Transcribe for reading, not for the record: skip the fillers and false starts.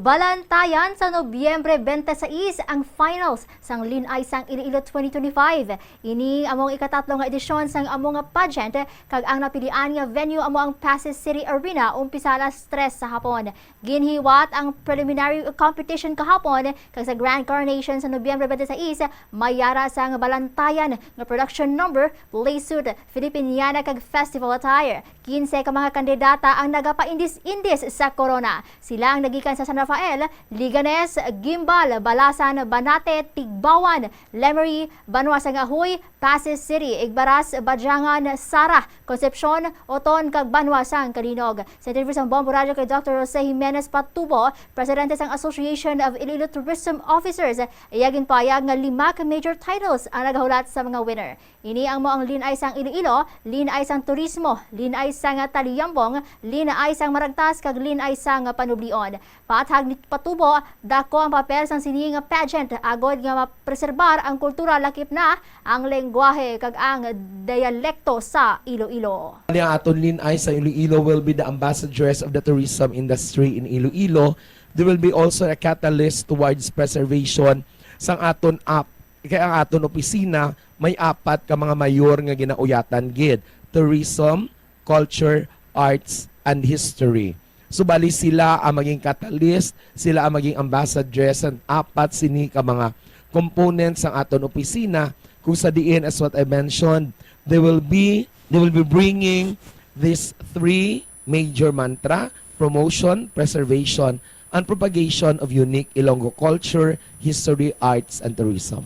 Balantayan sa Nobyembre 26 ang finals sang Lin-ay Iloilo 2025. Ini among ikatatlong edisyon sang among pageant kag ang napilian nga venue amo ang Pasay City Arena umpisa alas 3 sa hapon. Ginhiwat ang preliminary competition kahapon kag sa Grand Coronation sa Nobyembre 26 mayara sang Balantayan nga production number, play suit, Filipiniana kag festival attire. 15 ka mga kandidata ang nagapaindis-indis sa corona. Sila ang nagikan sa San Rafael, Liganes, Gimbal, Balasan, Banate, Tigbawan, Lemery, Banwa Sangahoy, Pasay City, Igbaras, Badyangan, Sara, Concepcion, Oton, kag Banwa Sang Kalinog. Sa interview sa Bombo Radio kay Dr. Jose Jimenez Patubo, presidente sang Association of Iloilo Tourism Officers, iyagin payag nga 5 ka major titles ang nagahulat sa mga winner. Ini ang mo ang Lin-ay Iloilo, Lin-ay Turismo, Lin-ay Taliyambong, Lin-ay Maragtas, kag Lin-ay Panublion. Paathag ni Patubo, dako ang papel sang sining pageant agod nga mapreserbar ang kultura lakip na ang lengguwahe kag ang dialekto sa Iloilo. Ang aton Lin-ay Iloilo will be the ambassadors of the tourism industry in Iloilo. There will be also a catalyst towards preservation sang aton kaya ang aton opisina may 4 ka mga mayor nga ginauyatan gid: tourism, culture, arts, and history. So bali sila ang maging catalyst, sila ang maging ambassadors and 4 sini ka mga components ng aton opisina. Kung sa diin, as what I mentioned, they will be bringing these 3 major mantra: promotion, preservation, and propagation of unique Ilonggo culture, history, arts, and tourism.